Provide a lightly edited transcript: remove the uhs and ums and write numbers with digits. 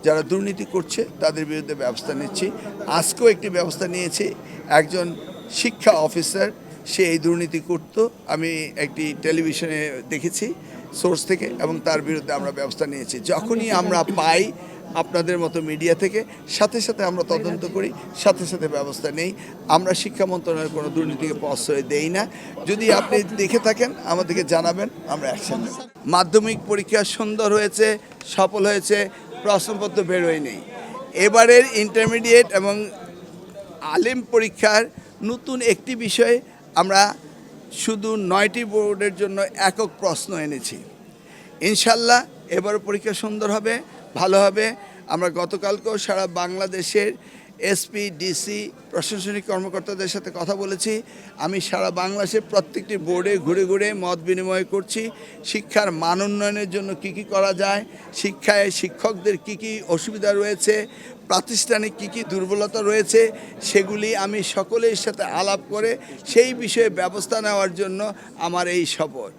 যারা দুর্নীতি করছে তাদের বিরুদ্ধে ব্যবস্থা নিচ্ছি। আজকেও একটি ব্যবস্থা নিয়েছি। একজন শিক্ষা অফিসার সে এই দুর্নীতি করত, আমি একটি টেলিভিশনে দেখেছি সোর্স থেকে, এবং তার বিরুদ্ধে আমরা ব্যবস্থা নিয়েছি। যখনই আমরা পাই আপনাদের মতো মিডিয়া থেকে, সাথে সাথে আমরা তদন্ত করি, সাথে সাথে ব্যবস্থা নেই। আমরা শিক্ষা মন্ত্রণালয়ের কোনো দুর্নীতিকে প্রশ্রয় দেই না। যদি আপনি দেখে থাকেন আমাদেরকে জানাবেন, আমরা অ্যাকশন নেব। মাধ্যমিক পরীক্ষা সুন্দর হয়েছে, সফল হয়েছে, প্রশ্নপত্র বেরোয় নেই। এবারের ইন্টারমিডিয়েট এবং আলিম পরীক্ষার নতুন একটি বিষয় আমরা শুধু 9টি বোর্ডের জন্য একক প্রশ্ন এনেছি। ইনশাল্লাহ এবার পরীক্ষা সুন্দর হবে, ভালো হবে। আমরা গতকালকেও সারা বাংলাদেশের এসপি, ডিসি, প্রশাসনিক কর্মকর্তাদের সাথে কথা বলেছি। আমি সারা বাংলাদেশের প্রত্যেকটি বোর্ডে ঘুরে ঘুরে মত বিনিময় করছি। শিক্ষার মান উন্নয়নের জন্য কী কী করা যায়, শিক্ষায় শিক্ষকদের কী কী অসুবিধা রয়েছে, প্রাতিষ্ঠানিক কী কী দুর্বলতা রয়েছে, সেগুলি আমি সকলের সাথে আলাপ করে সেই বিষয়ে ব্যবস্থা নেওয়ার জন্য আমার এই শপথ।